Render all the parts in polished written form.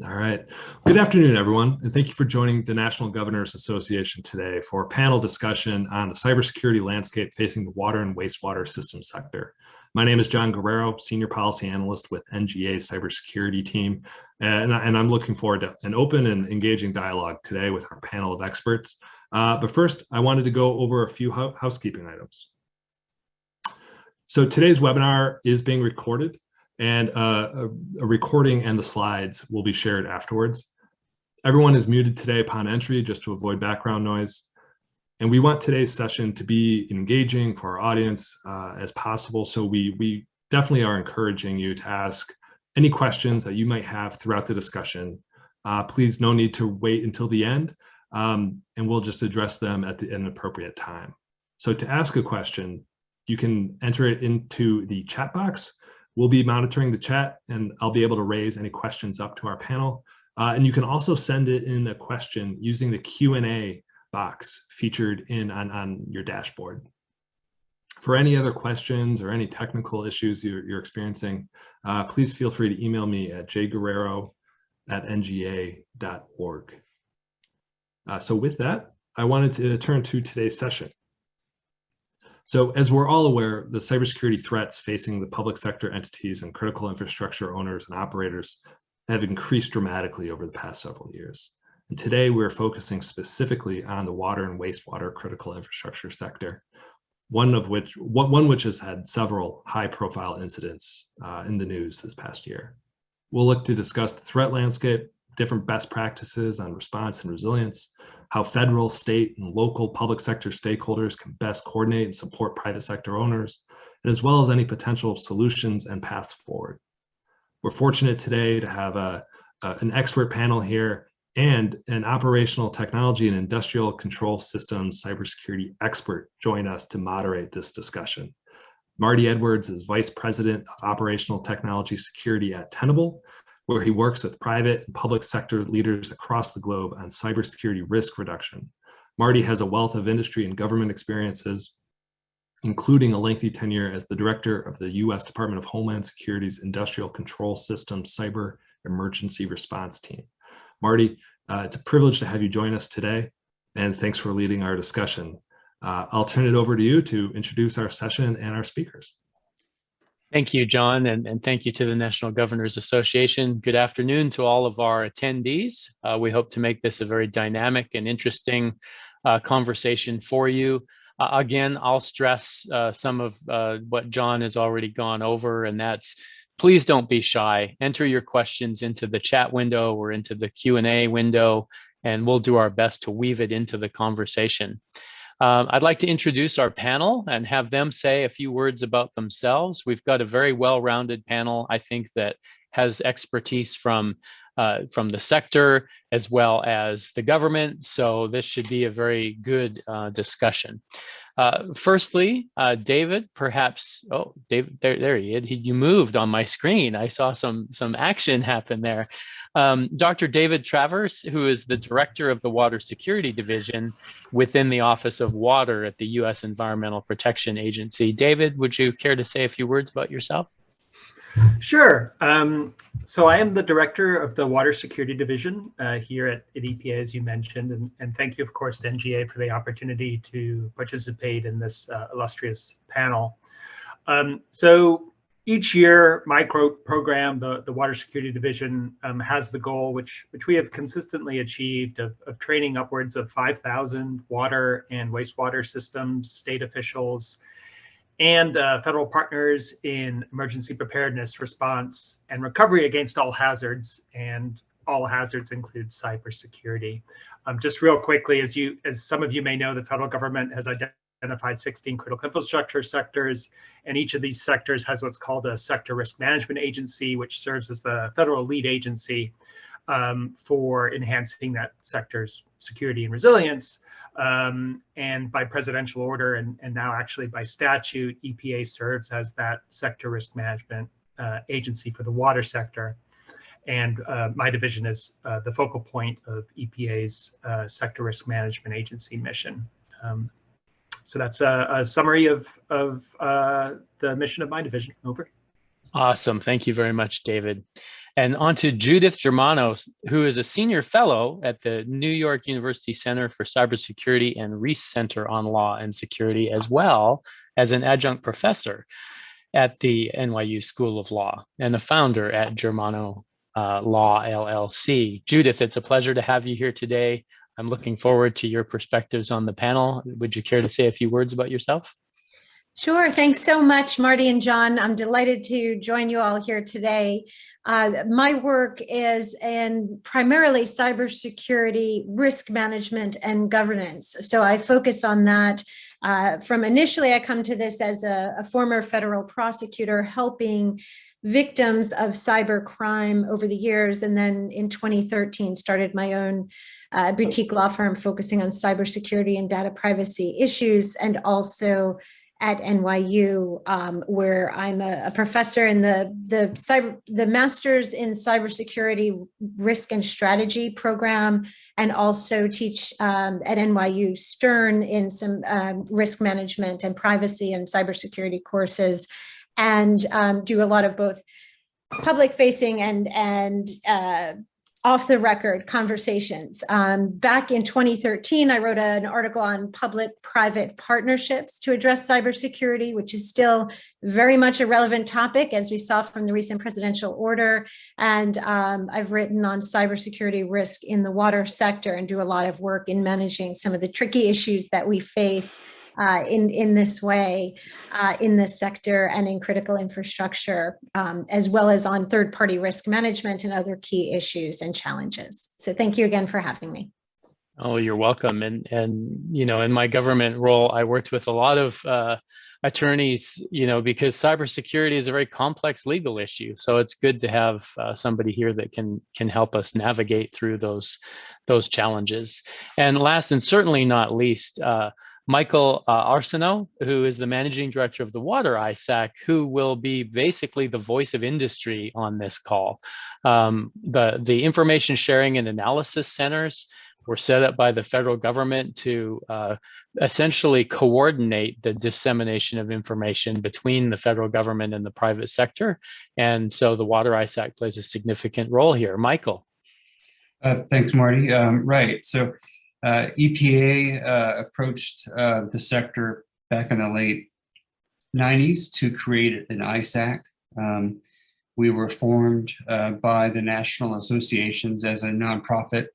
All right. Good afternoon, everyone, and thank you for joining the National Governors Association today for a panel discussion on the cybersecurity landscape facing the water and wastewater system sector. My name is John Guerrero, Senior Policy Analyst with NGA's Cybersecurity team, and I'm looking forward to an open and engaging dialogue today with our panel of experts. But first, I wanted to go over a few housekeeping items. So today's webinar is being recorded, and a recording and the slides will be shared afterwards. Everyone is muted today upon entry just to avoid background noise. And we want today's session to be engaging for our audience as possible. So we definitely are encouraging you to ask any questions that you might have throughout the discussion. Please, no need to wait until the end, and we'll just address them at an appropriate time. So to ask a question, you can enter it into the chat box. We'll be monitoring the chat, and I'll be able to raise any questions up to our panel. And you can also send it in a question using the Q&A box featured on your dashboard. For any other questions or any technical issues you're experiencing, please feel free to email me at jguerrero@nga.org. So with that, I wanted to turn to today's session. So as we're all aware, the cybersecurity threats facing the public sector entities and critical infrastructure owners and operators have increased dramatically over the past several years. And today we're focusing specifically on the water and wastewater critical infrastructure sector, one which has had several high-profile incidents in the news this past year. We'll look to discuss the threat landscape, different best practices on response and resilience, how federal, state, and local public sector stakeholders can best coordinate and support private sector owners, and as well as any potential solutions and paths forward. We're fortunate today to have an expert panel here and an operational technology and industrial control systems cybersecurity expert join us to moderate this discussion. Marty Edwards is Vice President of Operational Technology Security at Tenable, where he works with private and public sector leaders across the globe on cybersecurity risk reduction. Marty has a wealth of industry and government experiences, including a lengthy tenure as the director of the U.S. Department of Homeland Security's Industrial Control Systems Cyber Emergency Response Team. Marty, it's a privilege to have you join us today, and thanks for leading our discussion. I'll turn it over to you to introduce our session and our speakers. Thank you, John, and thank you to the National Governors Association. Good afternoon to all of our attendees. We hope to make this a very dynamic and interesting conversation for you. Again, I'll stress some of what John has already gone over, and that's please don't be shy. Enter your questions into the chat window or into the Q&A window, and we'll do our best to weave it into the conversation. I'd like to introduce our panel and have them say a few words about themselves. We've got a very well-rounded panel, I think, that has expertise from the sector as well as the government. So this should be a very good discussion. Firstly, David, perhaps, oh, David, there he is. You moved on my screen. I saw some action happen there. Dr. David Travers, who is the director of the Water Security Division within the Office of Water at the U.S. Environmental Protection Agency. David, would you care to say a few words about yourself? Sure. So I am the director of the Water Security Division here at EPA, as you mentioned, and thank you, of course, to NGA for the opportunity to participate in this illustrious panel. So each year, my program, the Water Security Division, has the goal, which we have consistently achieved, of training upwards of 5,000 water and wastewater systems, state officials, and federal partners in emergency preparedness, response, and recovery against all hazards. And all hazards include cybersecurity. Just real quickly, as some of you may know, the federal government has identified 16 critical infrastructure sectors, and each of these sectors has what's called a sector risk management agency, which serves as the federal lead agency for enhancing that sector's security and resilience. And by presidential order and now actually by statute, EPA serves as that sector risk management agency for the water sector. And my division is the focal point of EPA's sector risk management agency mission. So that's a summary of the mission of my division. Over. Awesome. Thank you very much, David. And on to Judith Germano, who is a senior fellow at the New York University Center for Cybersecurity and Reese Center on Law and Security, as well as an adjunct professor at the NYU School of Law and the founder at Germano Law LLC. Judith, it's a pleasure to have you here today. I'm looking forward to your perspectives on the panel. Would you care to say a few words about yourself? Sure. Thanks so much, Marty and John. I'm delighted to join you all here today. My work is in primarily cybersecurity, risk management, and governance. So I focus on that. From initially, I come to this as a former federal prosecutor helping victims of cyber crime over the years. And then in 2013, started my own boutique law firm focusing on cybersecurity and data privacy issues, and also at NYU, where I'm a professor in the Masters in Cybersecurity Risk and Strategy program, and also teach at NYU Stern in some risk management and privacy and cybersecurity courses, and do a lot of both public-facing and off-the-record conversations. Back in 2013, I wrote an article on public-private partnerships to address cybersecurity, which is still very much a relevant topic, as we saw from the recent presidential order. And I've written on cybersecurity risk in the water sector and do a lot of work in managing some of the tricky issues that we face in this way, in this sector and in critical infrastructure, as well as on third-party risk management and other key issues and challenges. So thank you again for having me. Oh, you're welcome. And you know, in my government role, I worked with a lot of attorneys, you know, because cybersecurity is a very complex legal issue. So it's good to have somebody here that can help us navigate through those challenges. And last and certainly not least, Michael Arceneaux, who is the managing director of the WaterISAC, who will be basically the voice of industry on this call. The information sharing and analysis centers were set up by the federal government to essentially coordinate the dissemination of information between the federal government and the private sector. And so the WaterISAC plays a significant role here. Michael. Thanks, Marty. Right. So EPA approached the sector back in the late 90s to create an ISAC. We were formed by the national associations as a nonprofit,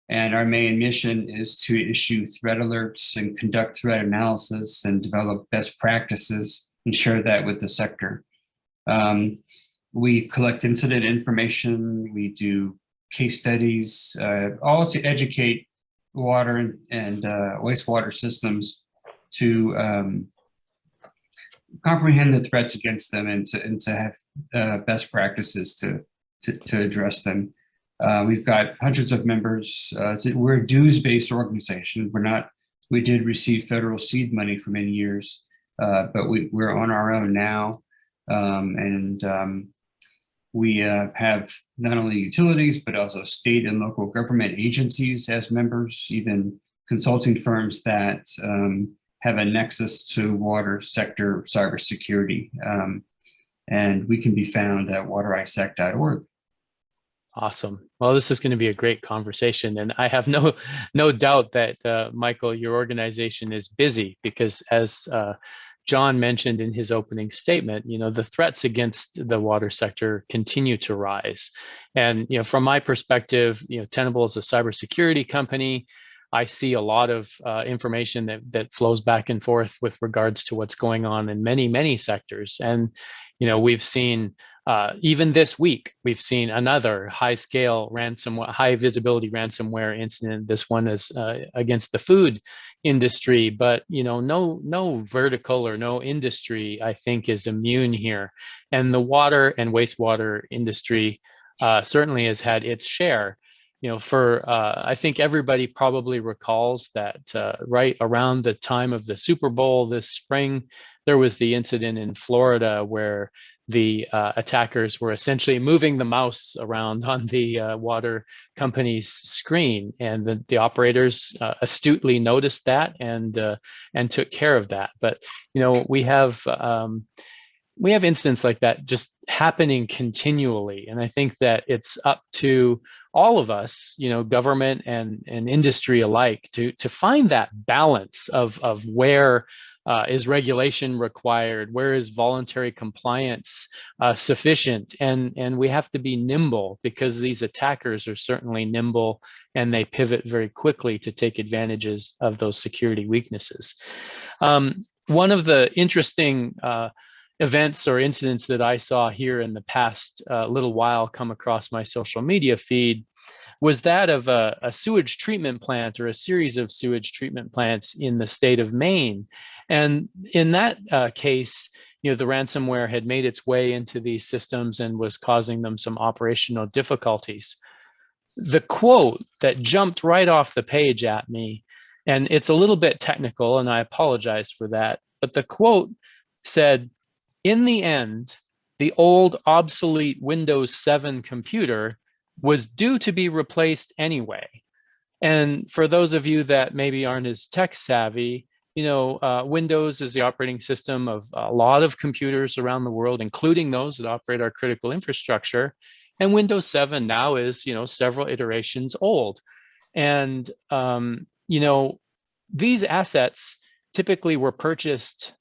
and our main mission is to issue threat alerts and conduct threat analysis and develop best practices and share that with the sector. We collect incident information, we do case studies, all to educate water and wastewater systems to comprehend the threats against them and to have best practices to address them. We've got hundreds of members. We're a dues-based organization. We did receive federal seed money for many years, but we're on our own now. We have not only utilities, but also state and local government agencies as members, even consulting firms that have a nexus to water sector cybersecurity. And we can be found at waterisac.org. Awesome. Well, this is going to be a great conversation. And I have no doubt that, Michael, your organization is busy because as John mentioned in his opening statement, you know, the threats against the water sector continue to rise. And, you know, from my perspective, you know, Tenable is a cybersecurity company. I see a lot of information that flows back and forth with regards to what's going on in many sectors. And, you know, we've seen even this week, we've seen another high-scale ransomware, high-visibility ransomware incident. This one is against the food industry, but you know, no vertical or no industry, I think, is immune here. And the water and wastewater industry certainly has had its share. You know, I think everybody probably recalls that right around the time of the Super Bowl this spring, there was the incident in Florida where the attackers were essentially moving the mouse around on the water company's screen, and the operators astutely noticed that and took care of that. But you know, we have we have incidents like that just happening continually. And I think that it's up to all of us, government and industry alike, to find that balance of where is regulation required, where is voluntary compliance sufficient, and we have to be nimble, because these attackers are certainly nimble and they pivot very quickly to take advantages of those security weaknesses. One of the interesting events or incidents that I saw here in the past little while come across my social media feed was that of a sewage treatment plant, or a series of sewage treatment plants in the state of Maine. And in that case, the ransomware had made its way into these systems and was causing them some operational difficulties. The quote that jumped right off the page at me, and it's a little bit technical and I apologize for that, but the quote said, "In the end, the old obsolete Windows 7 computer was due to be replaced anyway." And for those of you that maybe aren't as tech savvy, Windows is the operating system of a lot of computers around the world, including those that operate our critical infrastructure. And Windows 7 now is, several iterations old. And, these assets typically were purchased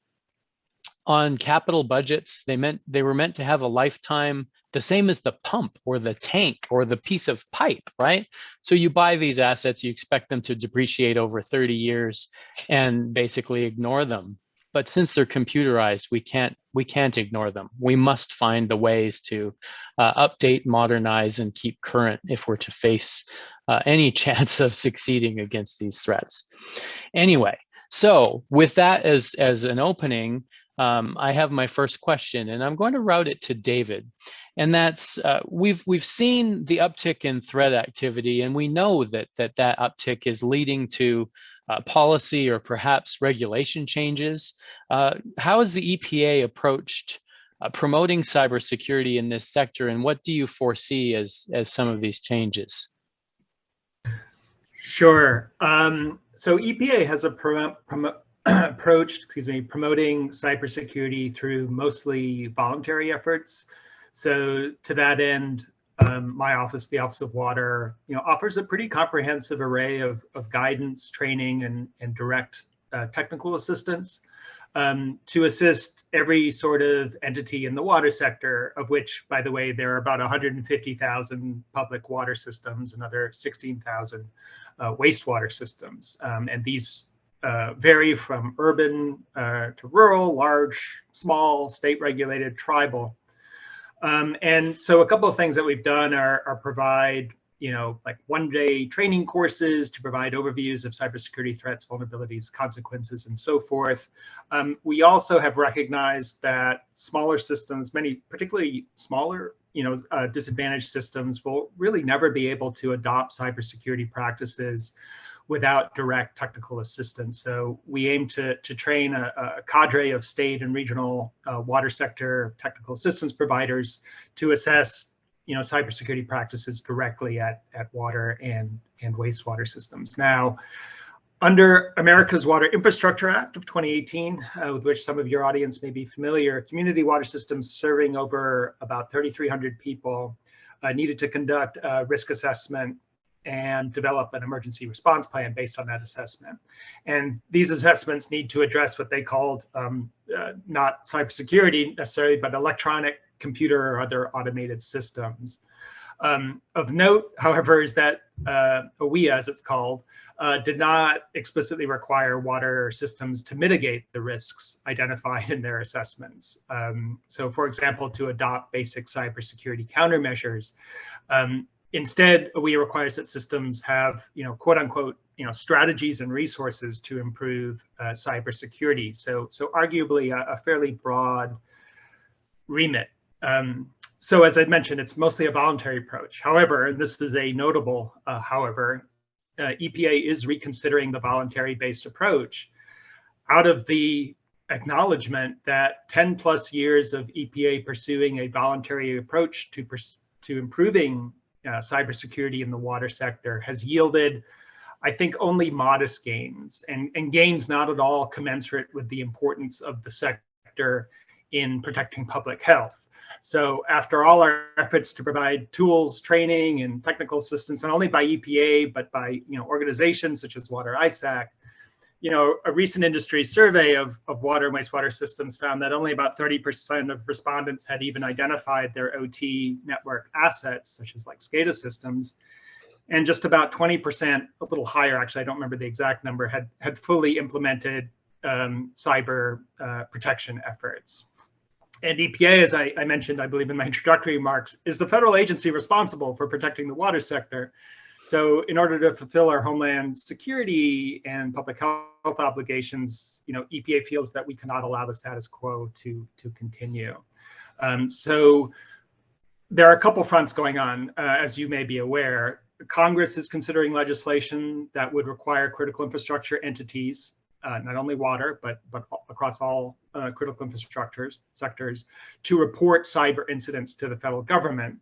on capital budgets. They were meant to have a lifetime, the same as the pump or the tank or the piece of pipe, right? So you buy these assets, you expect them to depreciate over 30 years and basically ignore them. But since they're computerized, we can't ignore them. We must find the ways to update, modernize, and keep current if we're to face any chance of succeeding against these threats. Anyway, so with that as an opening, I have my first question, and I'm going to route it to David. And that's, we've seen the uptick in threat activity, and we know that uptick is leading to policy or perhaps regulation changes. How has the EPA approached promoting cybersecurity in this sector, and what do you foresee as some of these changes? Sure. So EPA has approached promoting cybersecurity through mostly voluntary efforts. So to that end, my office, the Office of Water, offers a pretty comprehensive array of guidance, training, and direct technical assistance to assist every sort of entity in the water sector, of which, by the way, there are about 150,000 public water systems, another 16,000 wastewater systems. And these vary from urban to rural, large, small, state-regulated, tribal. And so a couple of things that we've done are provide, like one-day training courses to provide overviews of cybersecurity threats, vulnerabilities, consequences, and so forth. We also have recognized that smaller systems, many particularly smaller, disadvantaged systems, will really never be able to adopt cybersecurity practices without direct technical assistance. So we aim to train a cadre of state and regional water sector technical assistance providers to assess cybersecurity practices directly at water and wastewater systems. Now, under America's Water Infrastructure Act of 2018, with which some of your audience may be familiar, community water systems serving over about 3,300 people needed to conduct a risk assessment and develop an emergency response plan based on that assessment. And these assessments need to address what they called not cybersecurity necessarily, but electronic, computer, or other automated systems. Of note, however, is that OWIA, as it's called, did not explicitly require water systems to mitigate the risks identified in their assessments. So, for example, to adopt basic cybersecurity countermeasures. Instead, OWIA requires that systems have, quote unquote, strategies and resources to improve cybersecurity. So arguably a fairly broad remit. So as I mentioned, it's mostly a voluntary approach. However, and this is a notable however, EPA is reconsidering the voluntary-based approach out of the acknowledgement that 10 plus years of EPA pursuing a voluntary approach to improving cybersecurity in the water sector has yielded, I think, only modest gains, and gains not at all commensurate with the importance of the sector in protecting public health. So after all our efforts to provide tools, training, and technical assistance, not only by EPA, but by organizations such as WaterISAC, a recent industry survey of water and wastewater systems found that only about 30% of respondents had even identified their OT network assets, such as like SCADA systems. And just about 20%, a little higher, actually, I don't remember the exact number, had fully implemented cyber protection efforts. And EPA, as I mentioned, I believe in my introductory remarks, is the federal agency responsible for protecting the water sector. So in order to fulfill our homeland security and public health obligations, EPA feels that we cannot allow the status quo to continue. So there are a couple fronts going on, as you may be aware. Congress is considering legislation that would require critical infrastructure entities, not only water, but across all critical infrastructure sectors, to report cyber incidents to the federal government.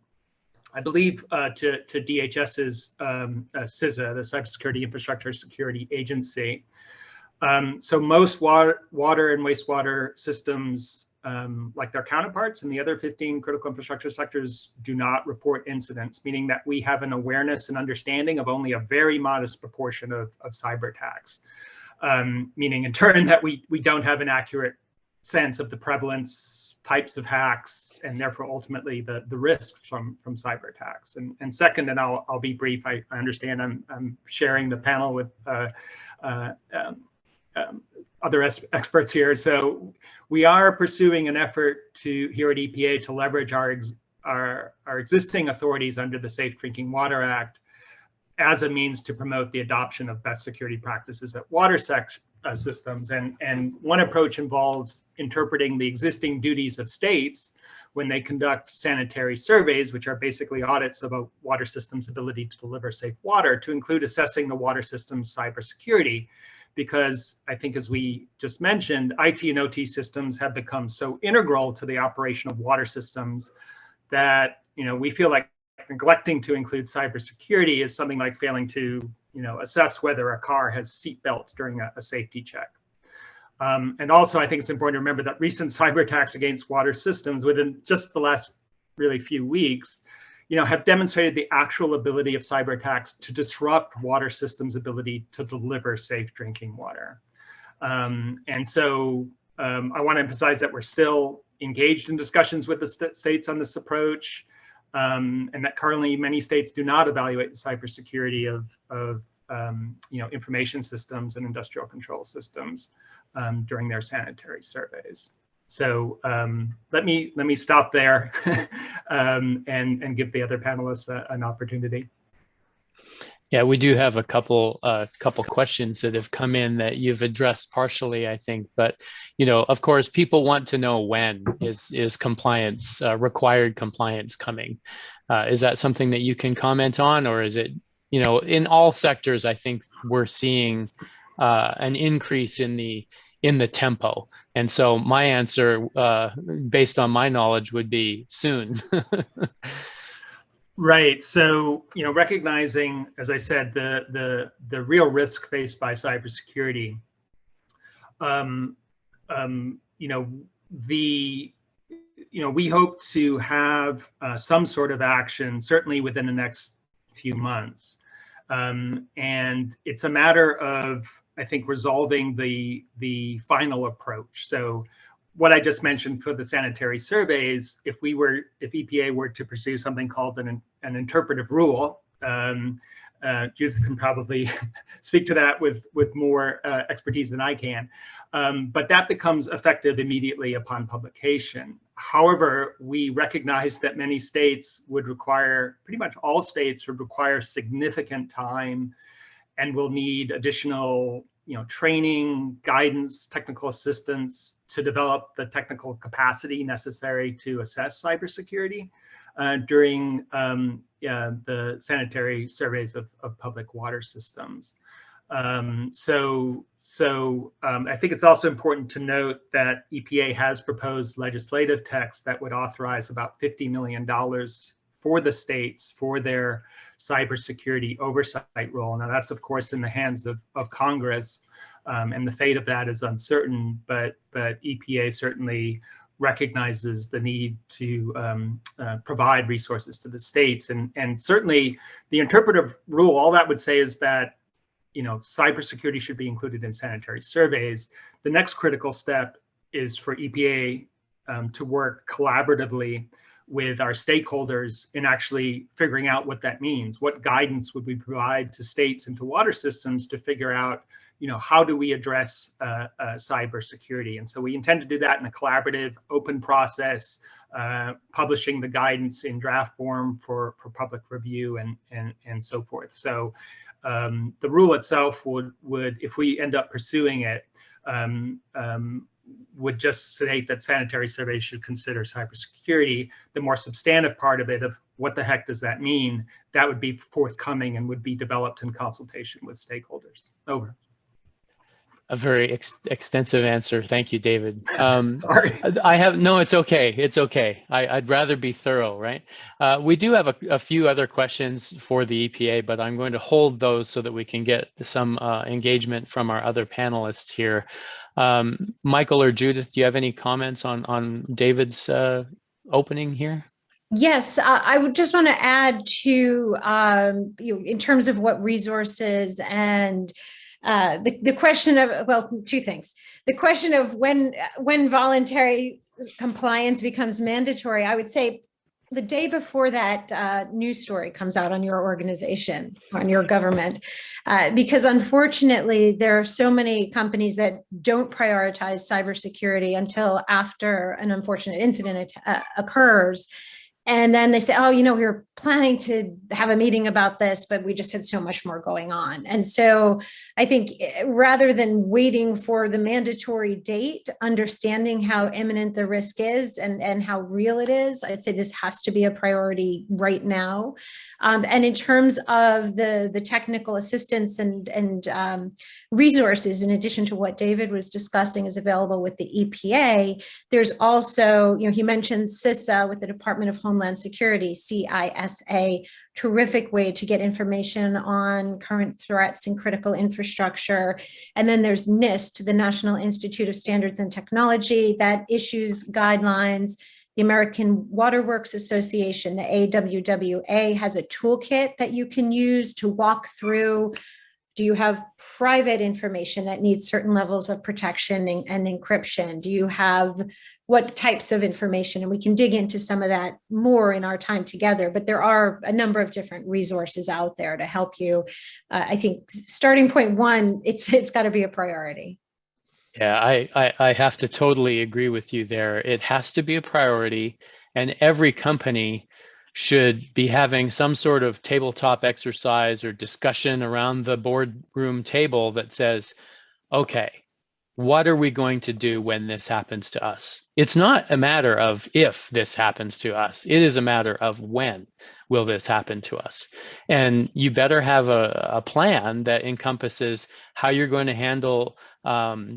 I believe to DHS's CISA, the Cybersecurity Infrastructure Security Agency. So most water and wastewater systems, like their counterparts in the other 15 critical infrastructure sectors, do not report incidents, meaning that we have an awareness and understanding of only a very modest proportion of cyber attacks. Meaning in turn that we don't have an accurate sense of the prevalence, types of hacks, and therefore ultimately the risks from cyber attacks. And second, and I'll be brief, I understand I'm sharing the panel with other experts here. So we are pursuing an effort here at EPA to leverage our existing authorities under the Safe Drinking Water Act as a means to promote the adoption of best security practices at water systems. And one approach involves interpreting the existing duties of states when they conduct sanitary surveys, which are basically audits of a water system's ability to deliver safe water, to include assessing the water system's cybersecurity. Because I think, as we just mentioned, IT and OT systems have become so integral to the operation of water systems that we feel like neglecting to include cybersecurity is something like failing to assess whether a car has seat belts during a safety check. And also, I think it's important to remember that recent cyber attacks against water systems within just the last really few weeks, have demonstrated the actual ability of cyber attacks to disrupt water systems' ability to deliver safe drinking water. And so I want to emphasize that we're still engaged in discussions with the states on this approach, and that currently many states do not evaluate the cybersecurity of information systems and industrial control systems during their sanitary surveys. So let me stop there and give the other panelists an opportunity. Yeah, we do have a couple questions that have come in that you've addressed partially, I think. But of course, people want to know when is compliance, required compliance coming. Is that something that you can comment on, or is it in all sectors? I think we're seeing an increase in the tempo. And so my answer, based on my knowledge, would be soon. Right. So, recognizing, as I said, the real risk faced by cybersecurity, we hope to have some sort of action, certainly within the next few months. And it's a matter of, I think, resolving the final approach. So what I just mentioned for the sanitary surveys, if EPA were to pursue something called an interpretive rule, Judith can probably speak to that with more expertise than I can, but that becomes effective immediately upon publication. However, we recognize that many states would require, pretty much all states would require significant time and will need additional training, guidance, technical assistance to develop the technical capacity necessary to assess cybersecurity during the sanitary surveys of public water systems. So I think it's also important to note that EPA has proposed legislative text that would authorize about $50 million for the states for their cybersecurity oversight role. Now that's of course in the hands of Congress, and the fate of that is uncertain, but EPA certainly recognizes the need to provide resources to the states. And certainly the interpretive rule, all that would say is that, you know, cybersecurity should be included in sanitary surveys. The next critical step is for EPA to work collaboratively with our stakeholders in actually figuring out what that means. What guidance would we provide to states and to water systems to figure out, you know, how do we address cybersecurity? And so we intend to do that in a collaborative, open process, publishing the guidance in draft form for public review and so forth. So the rule itself would, if we end up pursuing it, would just state that sanitary surveys should consider cybersecurity. The more substantive part of it, of what the heck does that mean, that would be forthcoming and would be developed in consultation with stakeholders. Over. A very extensive answer. Thank you, David. Sorry. No, it's okay. It's okay. I'd rather be thorough, right? We do have a few other questions for the EPA, but I'm going to hold those so that we can get some engagement from our other panelists here. Michael or Judith, do you have any comments on David's opening here? Yes, I would just want to add to, you know, in terms of what resources and the question of, well, two things. The question of when voluntary compliance becomes mandatory, I would say the day before that news story comes out on your organization, on your government, because unfortunately there are so many companies that don't prioritize cybersecurity until after an unfortunate incident occurs. And then they say, oh, you know, we were planning to have a meeting about this, but we just had so much more going on. And so I think rather than waiting for the mandatory date, understanding how imminent the risk is and how real it is, I'd say this has to be a priority right now. And in terms of the technical assistance and resources, in addition to what David was discussing is available with the EPA, there's also, you know, he mentioned CISA with the Department of Homeland Security, CISA, terrific way to get information on current threats and critical infrastructure. And then there's NIST, the National Institute of Standards and Technology, that issues guidelines. The American Water Works Association, the AWWA, has a toolkit that you can use to walk through. Do you have private information that needs certain levels of protection and encryption? Do you have what types of information? And we can dig into some of that more in our time together, but there are a number of different resources out there to help you. I think starting point one, it's got to be a priority. Yeah, I have to totally agree with you there. It has to be a priority, and every company should be having some sort of tabletop exercise or discussion around the boardroom table that says, okay, what are we going to do when this happens to us? It's not a matter of if this happens to us. It is a matter of when will this happen to us. And you better have a plan that encompasses how you're going to handle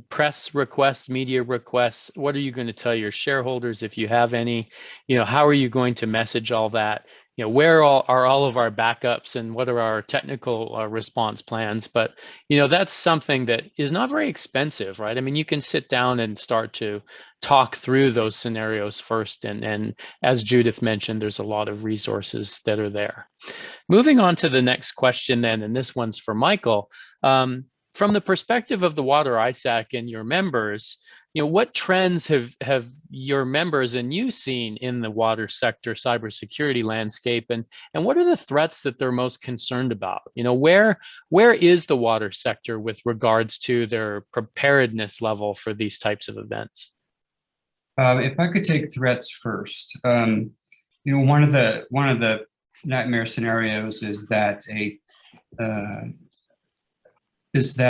press requests, media requests. What are you going to tell your shareholders if you have any? You know, how are you going to message all that? You know, where are all of our backups and what are our technical response plans? But, you know, that's something that is not very expensive, right? I mean, you can sit down and start to talk through those scenarios first. And as Judith mentioned, there's a lot of resources that are there. Moving on to the next question then, and this one's for Michael. From the perspective of the WaterISAC and your members, you know, what trends have your members and you seen in the water sector cybersecurity landscape, and what are the threats that they're most concerned about? You know, where is the water sector with regards to their preparedness level for these types of events? If I could take threats first, you know, one of the nightmare scenarios is that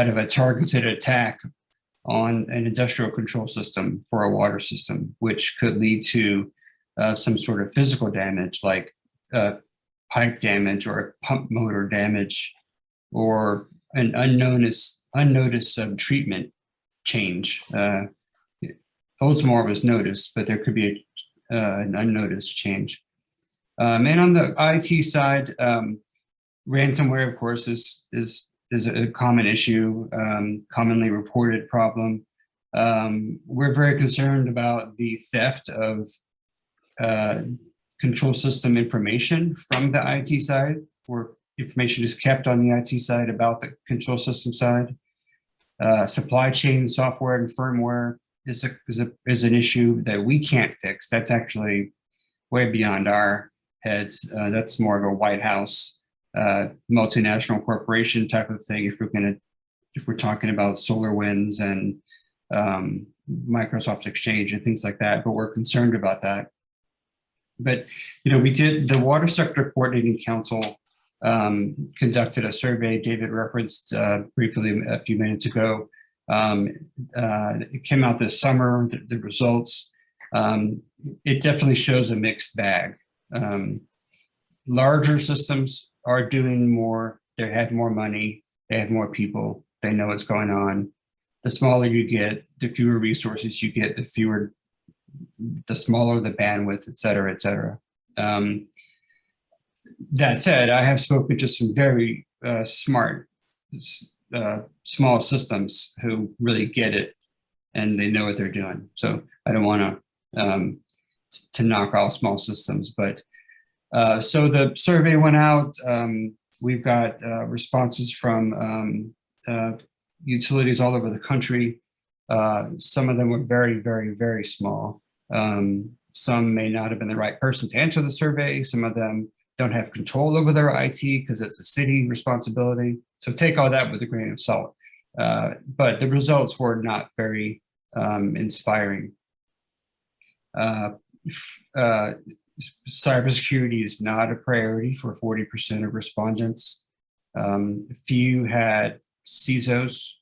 of a targeted attack on an industrial control system for a water system, which could lead to some sort of physical damage, like pipe damage or pump motor damage, or an unnoticed treatment change. Oldsmar was noticed, but there could be an unnoticed change. And on the IT side, ransomware, of course, is a common issue, commonly reported problem. We're very concerned about the theft of control system information from the IT side, where information is kept on the IT side about the control system side. Supply chain software and firmware is an issue that we can't fix. That's actually way beyond our heads. That's more of a White House multinational corporation type of thing. If we're talking about SolarWinds and Microsoft Exchange and things like that, but we're concerned about that. But we did, the Water Sector Coordinating Council conducted a survey David referenced briefly a few minutes ago. It came out this summer, the results. It definitely shows a mixed bag. Larger systems are doing more, they have more money, they have more people, they know what's going on. The smaller you get, the fewer resources you get, the smaller the bandwidth, et cetera, et cetera. That said, I have spoken to some very smart, small systems who really get it and they know what they're doing. So I don't want to knock all small systems, but so the survey went out. We've got responses from utilities all over the country. Some of them were very, very, very small. Some may not have been the right person to answer the survey. Some of them don't have control over their IT because it's a city responsibility. So take all that with a grain of salt. But the results were not very inspiring. Cybersecurity is not a priority for 40% of respondents. Few had CISOs.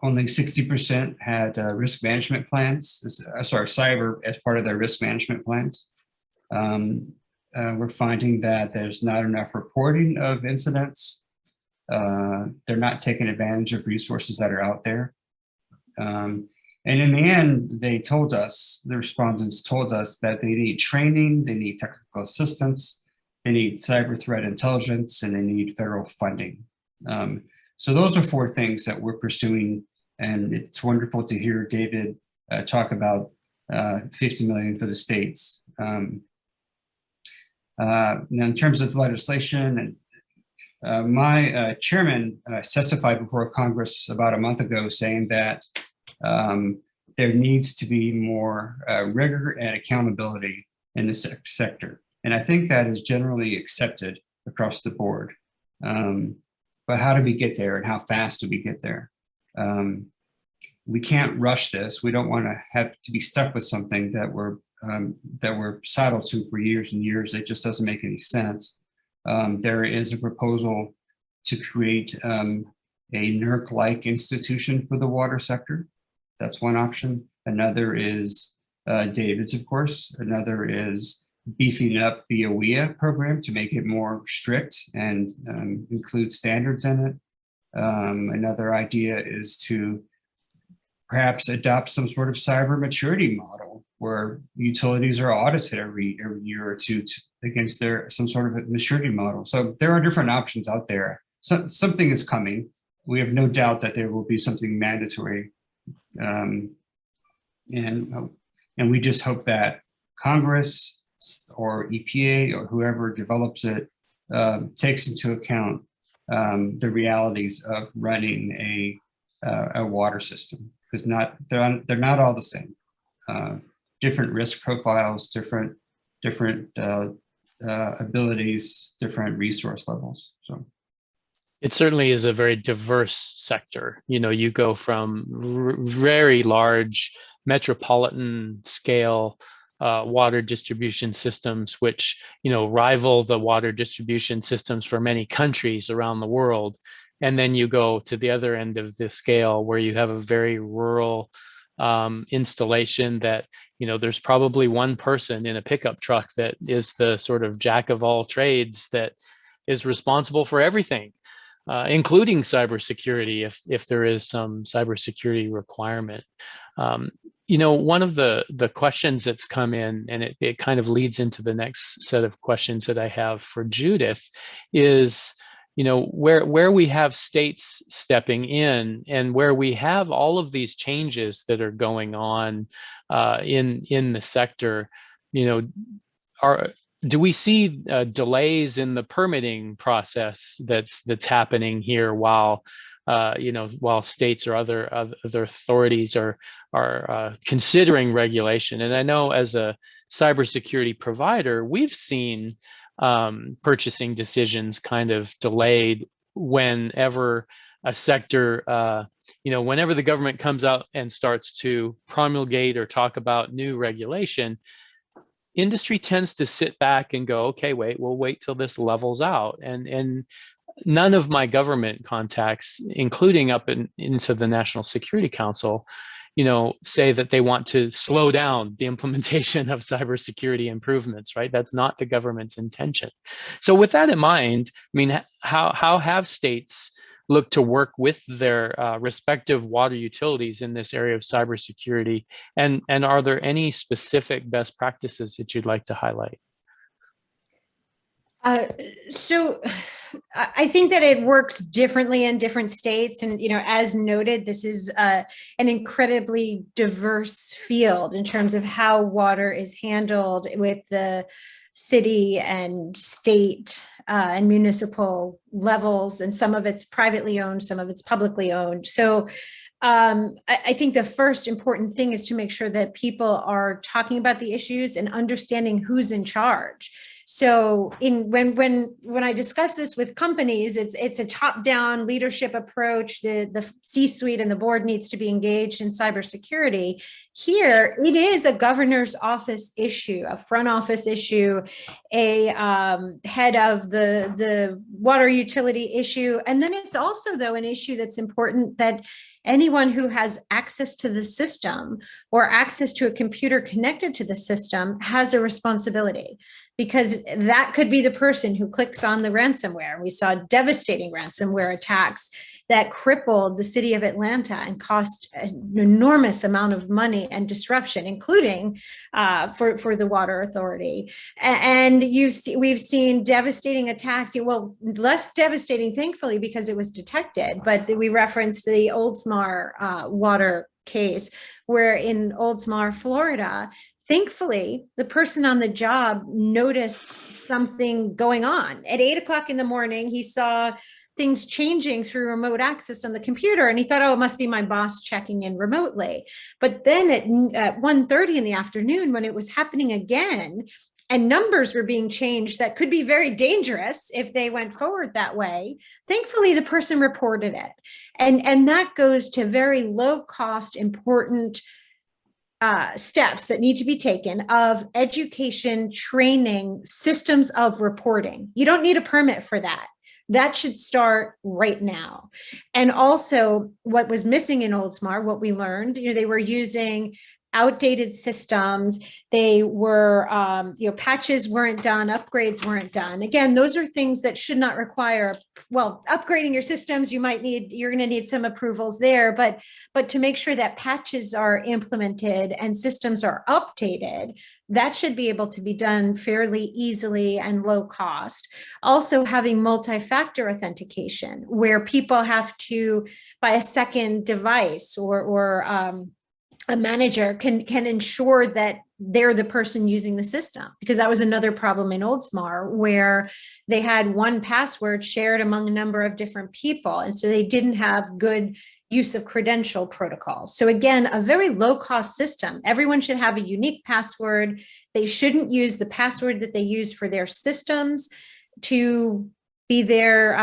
Only 60% had risk management plans, cyber as part of their risk management plans. We're finding that there's not enough reporting of incidents. They're not taking advantage of resources that are out there. And in the end, they told us, the respondents told us that they need training, they need technical assistance, they need cyber threat intelligence, and they need federal funding. So those are 4 things that we're pursuing, and it's wonderful to hear David talk about 50 million for the states. Now, in terms of legislation, and my chairman testified before Congress about a month ago saying that there needs to be more rigor and accountability in the sector. And I think that is generally accepted across the board. But how do we get there and how fast do we get there? We can't rush this. We don't want to have to be stuck with something that we're saddled to for years and years. It just doesn't make any sense. There is a proposal to create a NERC-like institution for the water sector. That's one option. Another is David's, of course. Another is beefing up the OEA program to make it more strict and include standards in it. Another idea is to perhaps adopt some sort of cyber maturity model where utilities are audited every year or two against some sort of maturity model. So there are different options out there. So something is coming. We have no doubt that there will be something mandatory. And we just hope that Congress or EPA or whoever develops it takes into account the realities of running a water system, because they're not all the same. Different risk profiles, different abilities, different resource levels. So it certainly is a very diverse sector. You go from very large metropolitan scale water distribution systems, which rival the water distribution systems for many countries around the world. And then you go to the other end of the scale where you have a very rural installation that, there's probably one person in a pickup truck that is the sort of jack of all trades that is responsible for everything, including cybersecurity, if there is some cybersecurity requirement. One of the questions that's come in, and it kind of leads into the next set of questions that I have for Judith, is where we have states stepping in and where we have all of these changes that are going on in the sector, do we see delays in the permitting process that's happening here while states or other authorities are considering regulation? And I know as a cybersecurity provider, we've seen purchasing decisions kind of delayed whenever a sector, whenever the government comes out and starts to promulgate or talk about new regulation. Industry tends to sit back and go, okay, we'll wait till this levels out. And none of my government contacts, including up into the National Security Council, say that they want to slow down the implementation of cybersecurity improvements, right? That's not the government's intention. So with that in mind, I mean, how have states looked to work with their respective water utilities in this area of cybersecurity? And are there any specific best practices that you'd like to highlight? So I think that it works differently in different states. And, as noted, this is an incredibly diverse field in terms of how water is handled with the city and state and municipal levels, and some of it's privately owned, some of it's publicly owned. So I think the first important thing is to make sure that people are talking about the issues and understanding who's in charge. So when I discuss this with companies, it's a top-down leadership approach. The C-suite and the board needs to be engaged in cybersecurity. Here, it is a governor's office issue, a front office issue, a head of the water utility issue. And then it's also, though, an issue that's important that anyone who has access to the system or access to a computer connected to the system has a responsibility, because that could be the person who clicks on the ransomware. We saw devastating ransomware attacks that crippled the city of Atlanta and cost an enormous amount of money and disruption, including for the water authority. And we've seen devastating attacks, well, less devastating, thankfully, because it was detected, but we referenced the Oldsmar water case, where in Oldsmar, Florida, thankfully, the person on the job noticed something going on. At 8 o'clock in the morning, he saw things changing through remote access on the computer, and he thought, oh, it must be my boss checking in remotely. But then at 1:30 in the afternoon, when it was happening again, and numbers were being changed that could be very dangerous if they went forward that way, thankfully, the person reported it. And that goes to very low cost, important steps that need to be taken of education, training, systems of reporting. You don't need a permit for that. That should start right now. And also, what was missing in Oldsmar, what we learned, they were using outdated systems. They were, patches weren't done, upgrades weren't done. Again, those are things that should not require, well, upgrading your systems, you're going to need some approvals there, but to make sure that patches are implemented and systems are updated, that should be able to be done fairly easily and low cost. Also, having multi-factor authentication, where people have to buy a second device or a manager can ensure that they're the person using the system, because that was another problem in Oldsmar, where they had one password shared among a number of different people. And so they didn't have good use of credential protocols. So again, a very low cost system. Everyone should have a unique password. They shouldn't use the password that they use for their systems to be their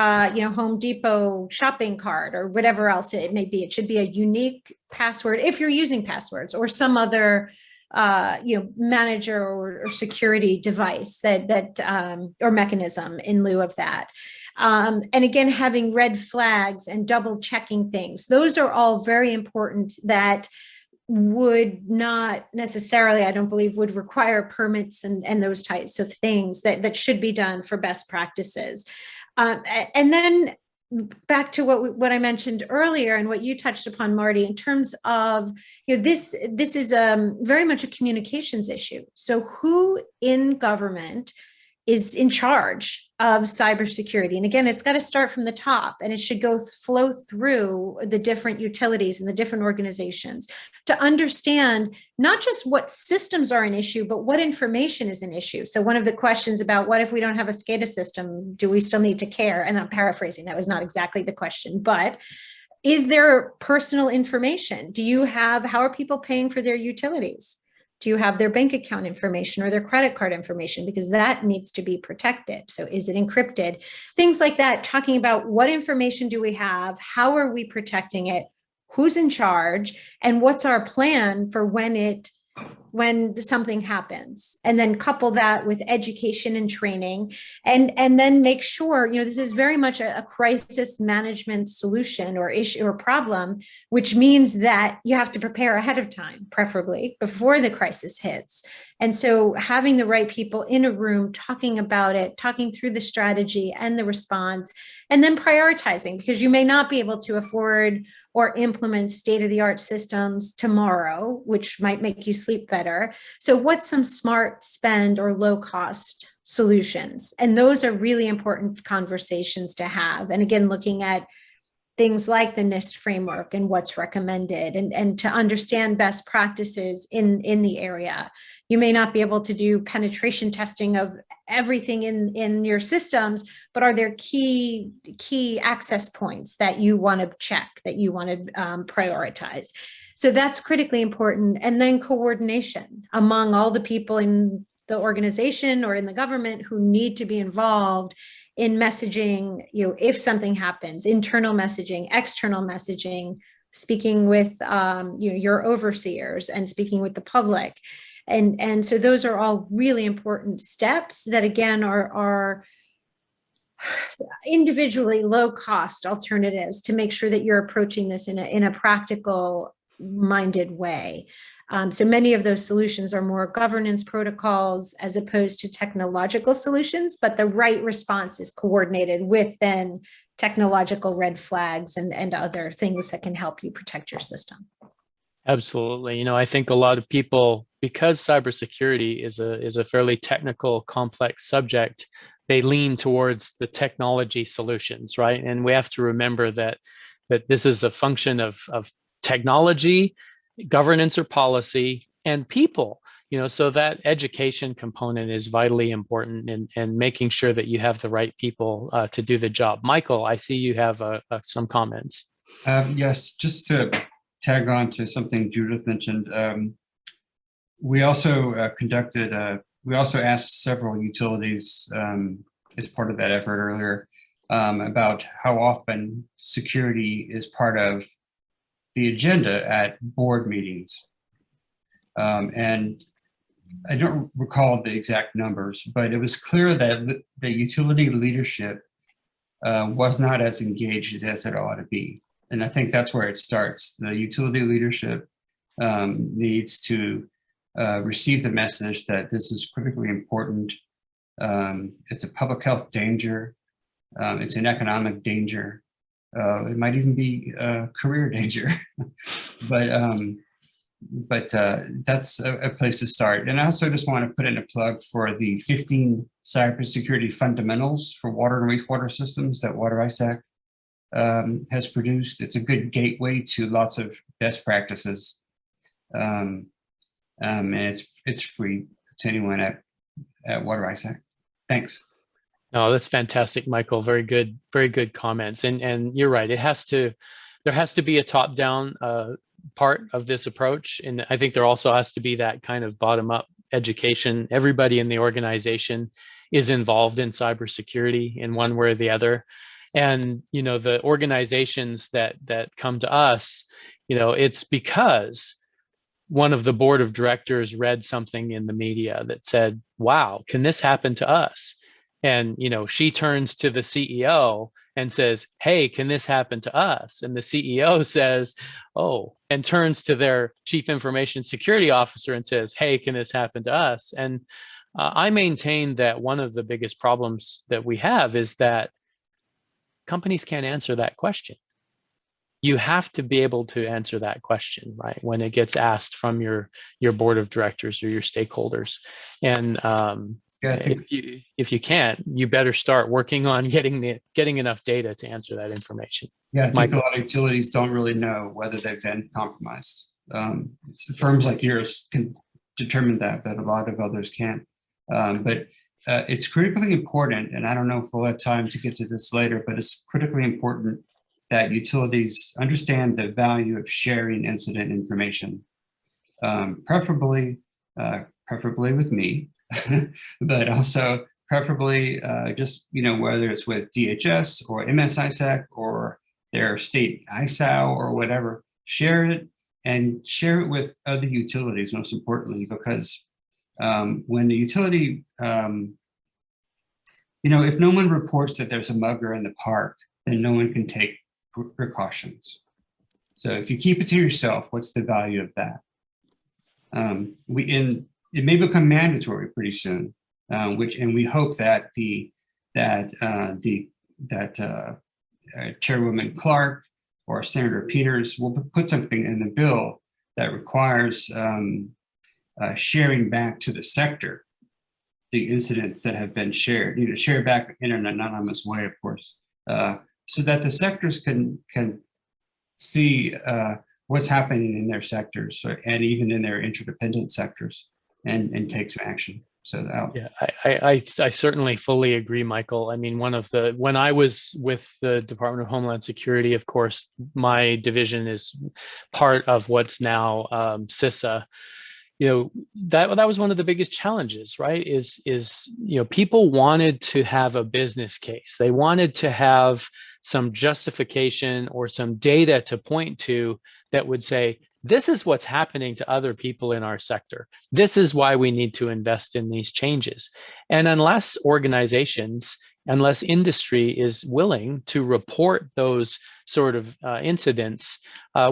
Home Depot shopping cart or whatever else it may be. It should be a unique password if you're using passwords or some other manager or security device that or mechanism in lieu of that. And again, having red flags and double checking things. Those are all very important that would not necessarily, I don't believe, would require permits and those types of things that should be done for best practices. And then back to what I mentioned earlier and what you touched upon, Marty, in terms of, this is very much a communications issue. So who in government is in charge of cybersecurity. And again, it's got to start from the top, and it should flow through the different utilities and the different organizations to understand not just what systems are an issue, but what information is an issue. So one of the questions about what if we don't have a SCADA system, do we still need to care? And I'm paraphrasing, that was not exactly the question, but is there personal information? How are people paying for their utilities? Do you have their bank account information or their credit card information? Because that needs to be protected. So is it encrypted? Things like that, talking about what information do we have? How are we protecting it? Who's in charge? And what's our plan for when something happens? And then couple that with education and training, and then make sure, this is very much a crisis management solution or issue or problem, which means that you have to prepare ahead of time, preferably before the crisis hits. And so having the right people in a room talking about it, talking through the strategy and the response, and then prioritizing, because you may not be able to afford or implement state-of-the-art systems tomorrow, which might make you sleep better. So what's some smart spend or low-cost solutions? And those are really important conversations to have. And again, looking at things like the NIST framework and what's recommended, and to understand best practices in the area. You may not be able to do penetration testing of everything in your systems, but are there key access points that you want to check, that you want to prioritize? So that's critically important. And then coordination among all the people in the organization or in the government who need to be involved in messaging, if something happens, internal messaging, external messaging, speaking with your overseers and speaking with the public. And so those are all really important steps that, again, are individually low cost alternatives to make sure that you're approaching this in a practical minded way. So many of those solutions are more governance protocols as opposed to technological solutions, but the right response is coordinated with then technological red flags and other things that can help you protect your system. Absolutely. I think a lot of people, because cybersecurity is a fairly technical, complex subject, they lean towards the technology solutions, right? And we have to remember that this is a function of technology, governance or policy, and people. So that education component is vitally important, and making sure that you have the right people to do the job. Michael, I see you have some comments. Yes, just to tag on to something Judith mentioned. We also we also asked several utilities as part of that effort earlier about how often security is part of the agenda at board meetings. And I don't recall the exact numbers, but it was clear that the utility leadership was not as engaged as it ought to be. And I think that's where it starts. The utility leadership needs to receive the message that this is critically important. It's a public health danger. It's an economic danger. It might even be a career danger. But that's a place to start. And I also just want to put in a plug for the 15 cybersecurity fundamentals for water and wastewater systems that WaterISAC has produced. It's a good gateway to lots of best practices. And it's free to anyone at WaterISAC. Thanks. No, that's fantastic, Michael. Very good comments. And you're right. There has to be a top-down part of this approach, and I think there also has to be that kind of bottom-up education. Everybody in the organization is involved in cybersecurity in one way or the other. And the organizations that come to us, it's because one of the board of directors read something in the media that said, "Wow, can this happen to us?" And she turns to the CEO and says, "Hey, can this happen to us?" And the CEO says, "Oh," and turns to their chief information security officer and says, "Hey, can this happen to us?" And I maintain that one of the biggest problems that we have is that companies can't answer that question. You have to be able to answer that question, right, when it gets asked from your board of directors or your stakeholders. And Yeah, I think, if you can't, you better start working on getting enough data to answer that information. yeah, I think Michael. a lot of utilities don't really know whether they've been compromised. Firms like yours can determine that, but a lot of others can't. But it's critically important, and I don't know if we'll have time to get to this later, but it's critically important that utilities understand the value of sharing incident information, preferably with me, but also preferably just, whether it's with DHS or MSISAC or their state ISAO or whatever, share it and share it with other utilities, most importantly, because when the utility, if no one reports that there's a mugger in the park, then no one can take precautions. So if you keep it to yourself, what's the value of that? It may become mandatory pretty soon, and we hope that Chairwoman Clark or Senator Peters will put something in the bill that requires sharing back to the sector the incidents that have been shared, share back in an anonymous way, of course, so that the sectors can see what's happening in their sectors and even in their interdependent sectors and take some action. So yeah, I certainly fully agree, Michael. I mean, when I was with the Department of Homeland Security, of course, my division is part of what's now CISA. That was one of the biggest challenges, right? Is people wanted to have a business case. They wanted to have some justification or some data to point to that would say, this is what's happening to other people in our sector. This is why we need to invest in these changes. And unless industry is willing to report those sort of incidents,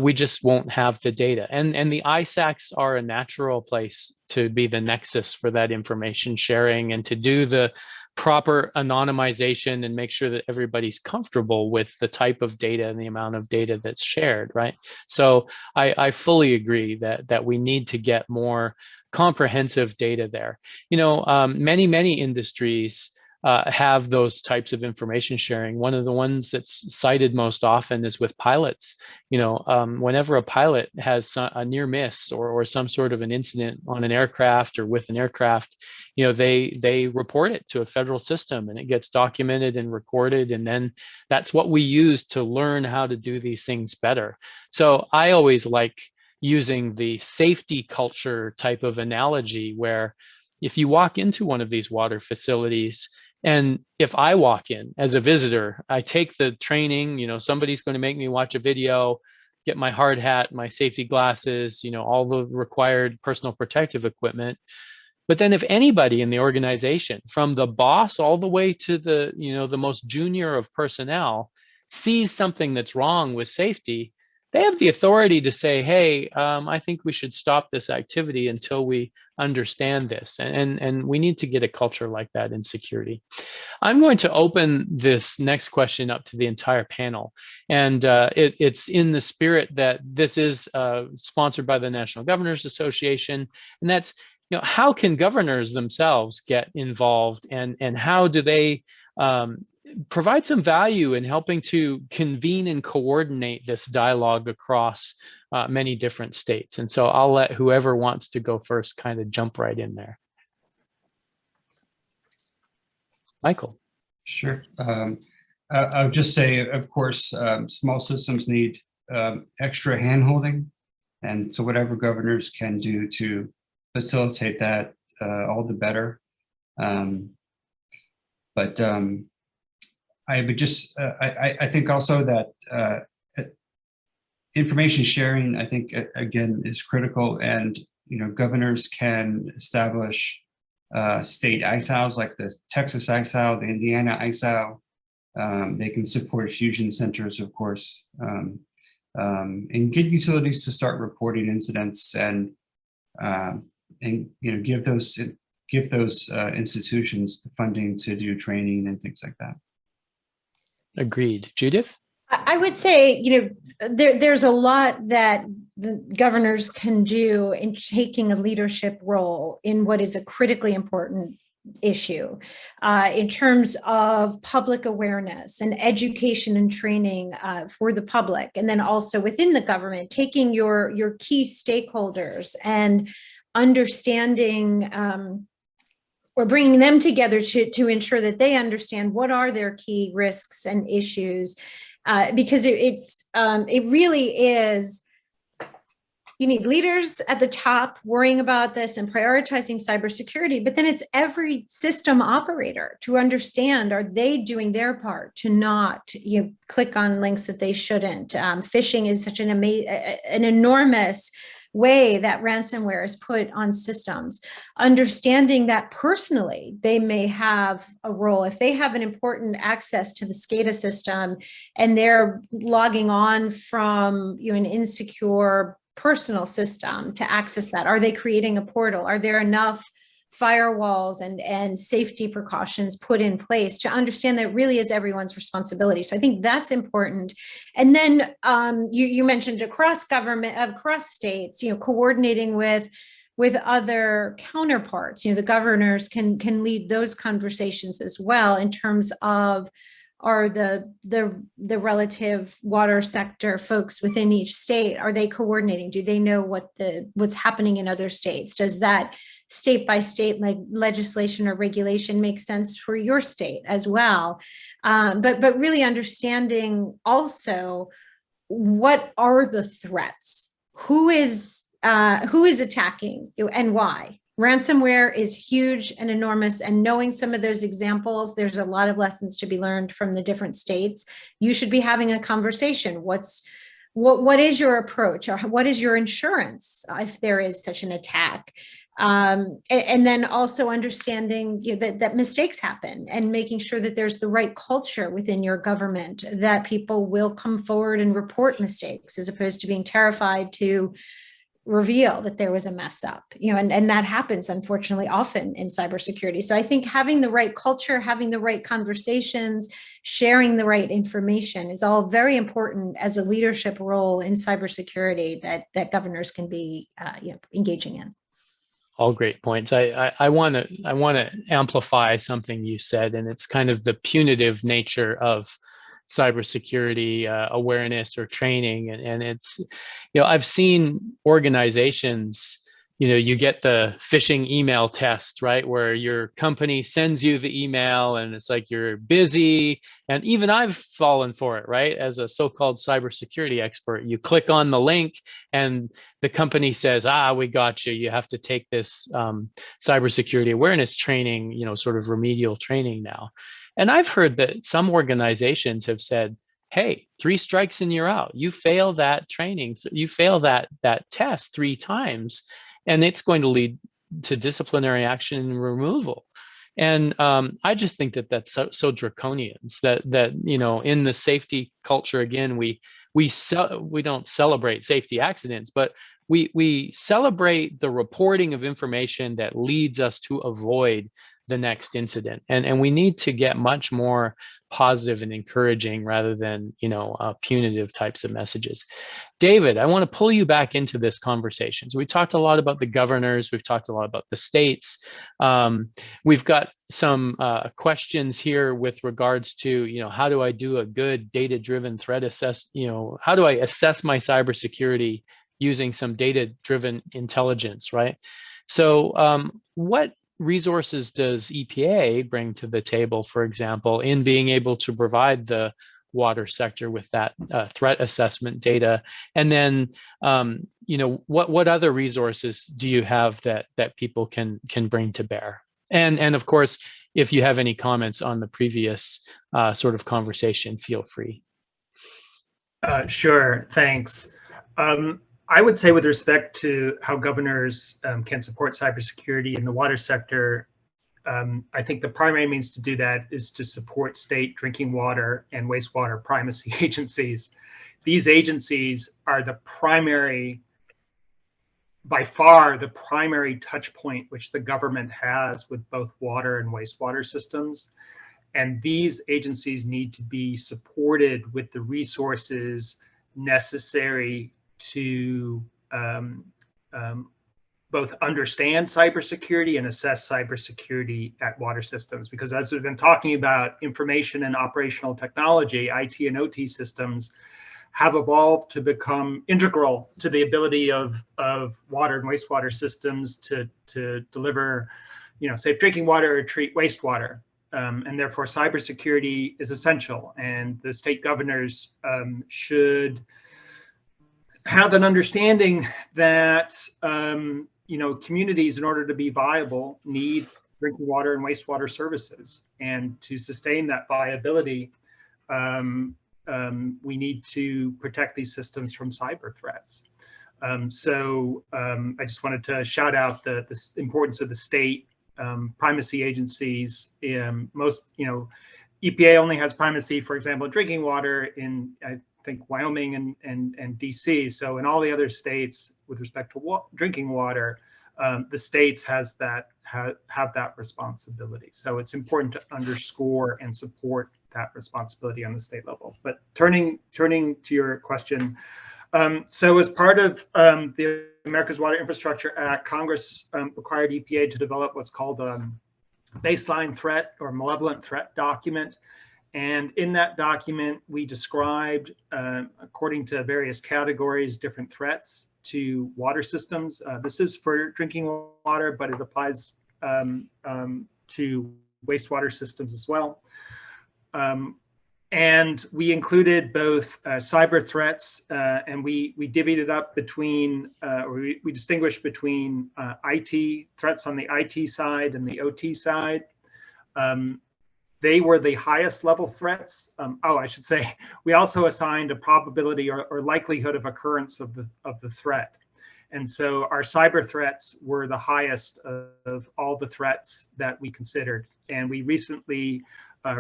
we just won't have the data. And the ISACs are a natural place to be the nexus for that information sharing and to do the proper anonymization and make sure that everybody's comfortable with the type of data and the amount of data that's shared, right? So I fully agree that we need to get more comprehensive data there. Many industries have those types of information sharing. One of the ones that's cited most often is with pilots. Whenever a pilot has a near miss or some sort of an incident on an aircraft or with an aircraft, they report it to a federal system and it gets documented and recorded. And then that's what we use to learn how to do these things better. So I always like using the safety culture type of analogy where if you walk into one of these water facilities, and if I walk in as a visitor, I take the training, somebody's going to make me watch a video, get my hard hat, my safety glasses, all the required personal protective equipment. But then if anybody in the organization, from the boss all the way to the, the most junior of personnel, sees something that's wrong with safety, they have the authority to say, hey, I think we should stop this activity until we understand this. And we need to get a culture like that in security. I'm going to open this next question up to the entire panel. And it's in the spirit that this is sponsored by the National Governors Association. And that's, how can governors themselves get involved and how do they provide some value in helping to convene and coordinate this dialogue across many different states. And so I'll let whoever wants to go first kind of jump right in there. Michael. Sure. I'll just say, of course, small systems need extra handholding. And so whatever governors can do to facilitate that, all the better. But I would just, I think also that information sharing, I think, again, is critical. And, governors can establish state ISAOs like the Texas ISAO, the Indiana ISAO. They can support fusion centers, of course, and get utilities to start reporting incidents and give those institutions the funding to do training and things like that. Agreed. Judith? I would say, there's a lot that the governors can do in taking a leadership role in what is a critically important issue in terms of public awareness and education and training for the public, and then also within the government, taking your key stakeholders and understanding or bringing them together to ensure that they understand what are their key risks and issues, because it really is. You need leaders at the top worrying about this and prioritizing cybersecurity, but then it's every system operator to understand, are they doing their part to not click on links that they shouldn't? Phishing is such an enormous way that ransomware is put on systems. Understanding that personally, they may have a role. If they have an important access to the SCADA system and they're logging on from an insecure personal system to access that, are they creating a portal? Are there enough firewalls and safety precautions put in place to understand that it really is everyone's responsibility? So I think that's important. And then you mentioned across government, across states, coordinating with other counterparts. The governors can lead those conversations as well in terms of, are the relative water sector folks within each state, are they coordinating? Do they know what's happening in other states? Does that state by state legislation or regulation make sense for your state as well? But really understanding also, what are the threats? Who is attacking you and why? Ransomware is huge and enormous, and knowing some of those examples, there's a lot of lessons to be learned from the different states. You should be having a conversation. What is your approach, or what is your insurance if there is such an attack? And then also understanding that mistakes happen, and making sure that there's the right culture within your government, that people will come forward and report mistakes as opposed to being terrified to reveal that there was a mess up, and that happens unfortunately often in cybersecurity. So I think having the right culture, having the right conversations, sharing the right information is all very important as a leadership role in cybersecurity that governors can be engaging in. All great points. I want to amplify something you said, and it's kind of the punitive nature of cybersecurity awareness or training, and it's, I've seen organizations, you get the phishing email test, right, where your company sends you the email and it's like you're busy, and even I've fallen for it, right, as a so-called cybersecurity expert. You click on the link and the company says, we got you, you have to take this cybersecurity awareness training, sort of remedial training now. And I've heard that some organizations have said, hey, 3 strikes and you're out. You fail that training, you fail that test 3 times, and it's going to lead to disciplinary action and removal. And I just think that that's so draconian, that in the safety culture, again, we don't celebrate safety accidents, but we celebrate the reporting of information that leads us to avoid the next incident, and we need to get much more positive and encouraging rather than punitive types of messages. David, I want to pull you back into this conversation. So we talked a lot about the governors, we've talked a lot about the states. We've got some questions here with regards to how do I do a good data-driven threat assess? How do I assess my cybersecurity using some data-driven intelligence, right? So what resources does EPA bring to the table, for example, in being able to provide the water sector with that threat assessment data? And then, what other resources do you have that people can bring to bear? And of course, if you have any comments on the previous sort of conversation, feel free. Sure, thanks. I would say, with respect to how governors can support cybersecurity in the water sector, I think the primary means to do that is to support state drinking water and wastewater primacy agencies. These agencies are by far the primary touch point which the government has with both water and wastewater systems. And these agencies need to be supported with the resources necessary to both understand cybersecurity and assess cybersecurity at water systems. Because as we've been talking about, information and operational technology, IT and OT systems, have evolved to become integral to the ability of water and wastewater systems to deliver, safe drinking water or treat wastewater. And therefore, cybersecurity is essential, and the state governors should have an understanding that communities, in order to be viable, need drinking water and wastewater services, and to sustain that viability, we need to protect these systems from cyber threats. So I just wanted to shout out the importance of the state primacy agencies. Most, EPA only has primacy, for example, drinking water in, I think, Wyoming and DC. So in all the other states, with respect to drinking water, the states have that responsibility. So it's important to underscore and support that responsibility on the state level. But turning to your question, so as part of the America's Water Infrastructure Act, Congress required EPA to develop what's called a baseline threat or malevolent threat document. And in that document, we described, according to various categories, different threats to water systems. This is for drinking water, but it applies to wastewater systems as well. And we included both cyber threats, and we divvied it up between, or we distinguished between IT threats on the IT side and the OT side. They were the highest level threats. I should say, we also assigned a probability or likelihood of occurrence of the threat. And so our cyber threats were the highest of all the threats that we considered. And we recently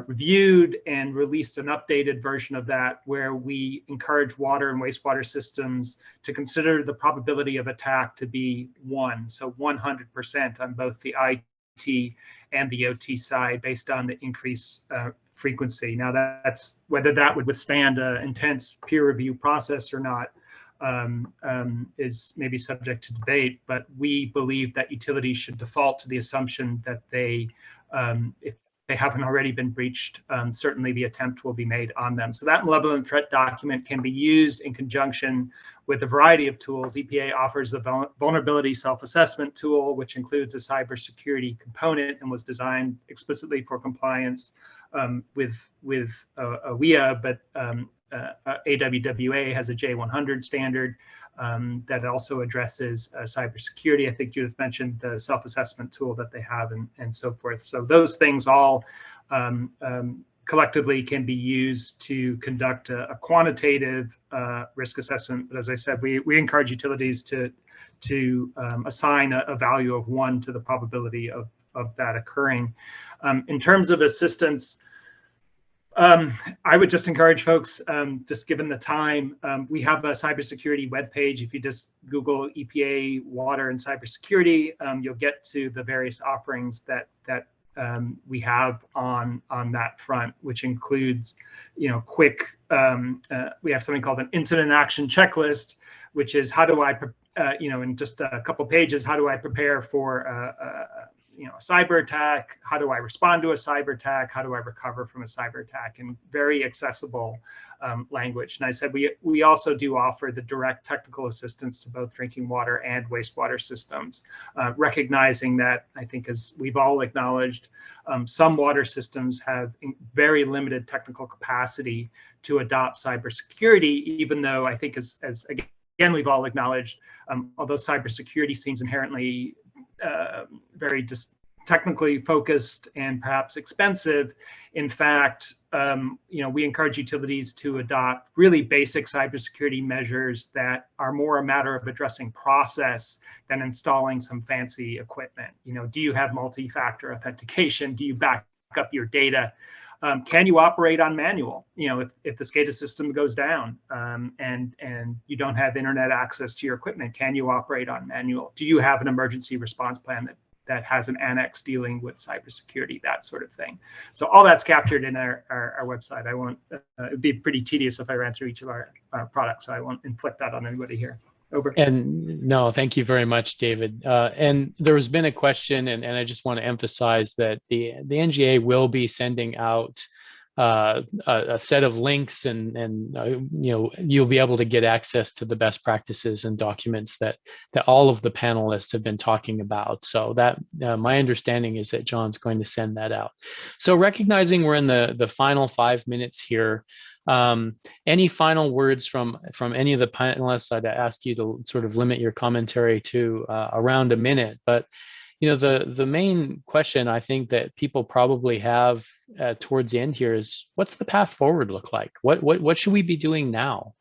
reviewed and released an updated version of that, where we encourage water and wastewater systems to consider the probability of attack to be 1. So 100% on both the IT and the OT side, based on the increased frequency. Now, that's whether that would withstand an intense peer review process or not is maybe subject to debate, but we believe that utilities should default to the assumption that they, if they haven't already been breached, certainly the attempt will be made on them. So that malevolent threat document can be used in conjunction with a variety of tools. EPA offers a vulnerability self-assessment tool, which includes a cybersecurity component and was designed explicitly for compliance with WEA, but AWWA has a J100 standard that also addresses cybersecurity. I think Judith mentioned the self-assessment tool that they have, and so forth. So those things all collectively can be used to conduct a quantitative risk assessment. But as I said, we encourage utilities to assign a value of 1 to the probability of that occurring. In terms of assistance, I would just encourage folks, just given the time, we have a cybersecurity webpage. If you just Google EPA water and cybersecurity, you'll get to the various offerings that we have on that front, which includes, quick. We have something called an incident action checklist, which is how do I, in just a couple pages, how do I prepare for a cyber attack? How do I respond to a cyber attack? How do I recover from a cyber attack? In very accessible language. And I said we also do offer the direct technical assistance to both drinking water and wastewater systems, recognizing that, I think, as we've all acknowledged, some water systems have very limited technical capacity to adopt cybersecurity, even though I think as again, we've all acknowledged, although cybersecurity seems inherently very just technically focused and perhaps expensive. In fact, we encourage utilities to adopt really basic cybersecurity measures that are more a matter of addressing process than installing some fancy equipment. Do you have multi-factor authentication? Do you back up your data? Can you operate on manual? If the SCADA system goes down and you don't have internet access to your equipment, can you operate on manual? Do you have an emergency response plan that has an annex dealing with cybersecurity, that sort of thing? So all that's captured in our website. I won't, it'd be pretty tedious if I ran through each of our products, so I won't inflict that on anybody here. Over. And no, thank you very much, David. And there has been a question, and I just want to emphasize that the NGA will be sending out a set of links, and you'll be able to get access to the best practices and documents that all of the panelists have been talking about. So that my understanding is that John's going to send that out. So recognizing we're in the final 5 minutes here, any final words from any of the panelists? I'd ask you to sort of limit your commentary to around a minute, but the main question I think that people probably have towards the end here is, what's the path forward look like? What should we be doing now?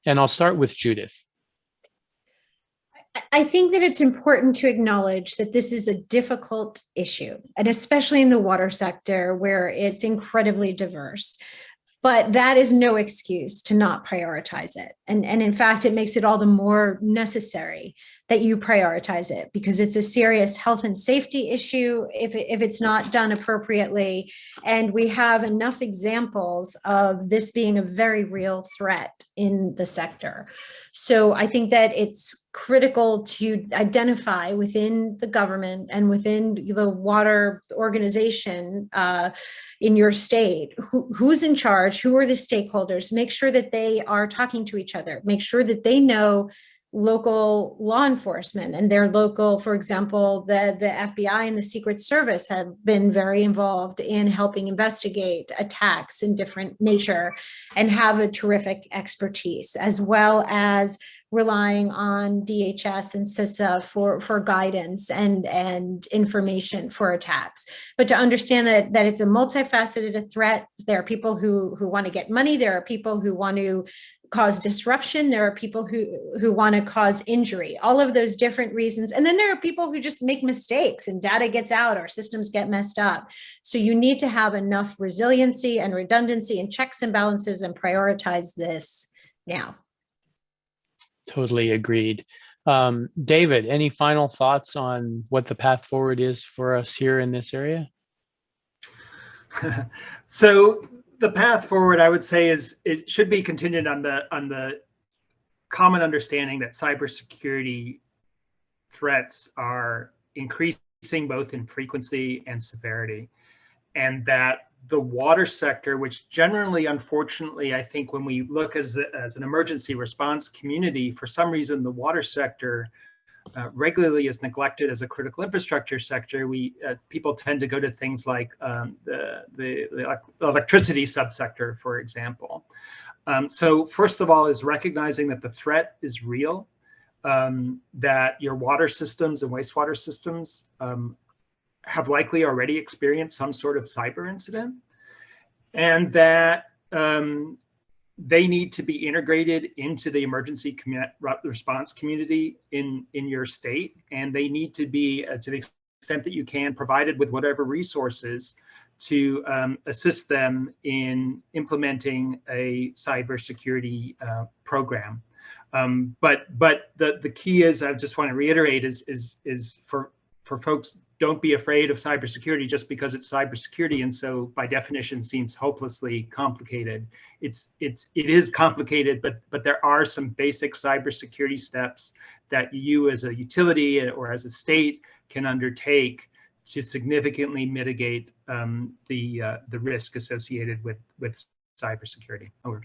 And I'll start with Judith. I think that it's important to acknowledge that this is a difficult issue, and especially in the water sector where it's incredibly diverse. But that is no excuse to not prioritize it. And in fact, it makes it all the more necessary that you prioritize it, because it's a serious health and safety issue if it's not done appropriately. And we have enough examples of this being a very real threat in the sector. So I think that it's critical to identify within the government and within the water organization in your state, who's in charge, who are the stakeholders, make sure that they are talking to each other, make sure that they know local law enforcement and their local, for example, the FBI and the Secret Service have been very involved in helping investigate attacks in different nature and have a terrific expertise, as well as relying on DHS and CISA for guidance and information for attacks. But to understand that it's a multifaceted threat, there are people who want to get money, there are people who want to cause disruption, there are people who want to cause injury, all of those different reasons. And then there are people who just make mistakes and data gets out or systems get messed up. So you need to have enough resiliency and redundancy and checks and balances and prioritize this now. Totally agreed. David, any final thoughts on what the path forward is for us here in this area? So the path forward, I would say, is it should be contingent on the common understanding that cybersecurity threats are increasing both in frequency and severity, and that the water sector, which generally, unfortunately, I think when we look as an emergency response community, for some reason, the water sector regularly is neglected as a critical infrastructure sector. People tend to go to things like the electricity subsector, for example. So first of all is recognizing that the threat is real, that your water systems and wastewater systems have likely already experienced some sort of cyber incident, and that they need to be integrated into the emergency response community in your state, and they need to be, to the extent that you can, provided with whatever resources to assist them in implementing a cybersecurity program. But the key is, I just want to reiterate, is for folks, don't be afraid of cybersecurity just because it's cybersecurity, and so by definition seems hopelessly complicated. It is complicated, but there are some basic cybersecurity steps that you as a utility or as a state can undertake to significantly mitigate the risk associated with cybersecurity. Over.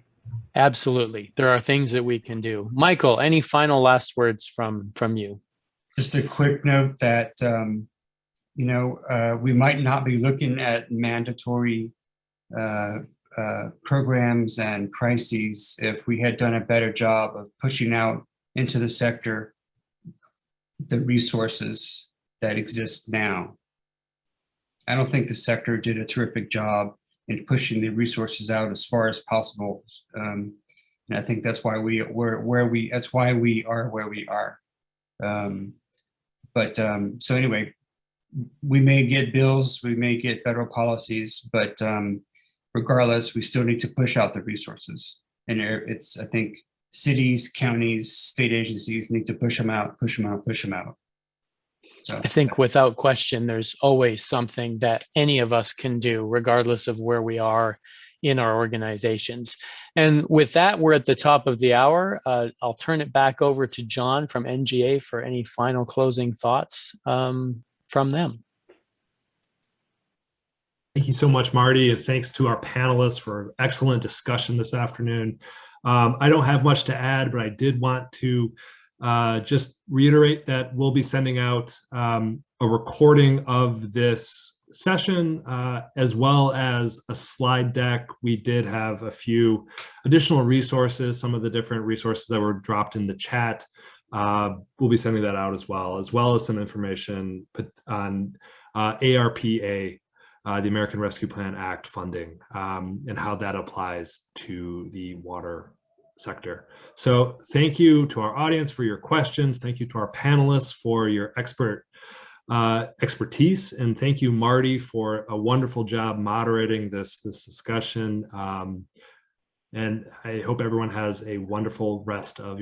Absolutely, there are things that we can do. Michael, any final last words from you? Just a quick note that we might not be looking at mandatory programs and crises if we had done a better job of pushing out into the sector the resources that exist now. I don't think the sector did a terrific job in pushing the resources out as far as possible, and I think that's why we are where we are. So anyway, we may get bills, we may get federal policies, but regardless, we still need to push out the resources. And I think cities, counties, state agencies need to push them out. So I think without question, there's always something that any of us can do, regardless of where we are in our organizations. And with that, we're at the top of the hour. I'll turn it back over to John from NGA for any final closing thoughts from them. Thank you so much, Marty, and thanks to our panelists for excellent discussion this afternoon. I don't have much to add, but I did want to just reiterate that we'll be sending out a recording of this session as well as a slide deck. We did have a few additional resources, some of the different resources that were dropped in the chat. We'll be sending that out as well as some information on ARPA, the American Rescue Plan Act funding, and how that applies to the water sector. So thank you to our audience for your questions. Thank you to our panelists for your expertise. And thank you, Marty, for a wonderful job moderating this discussion. And I hope everyone has a wonderful rest of your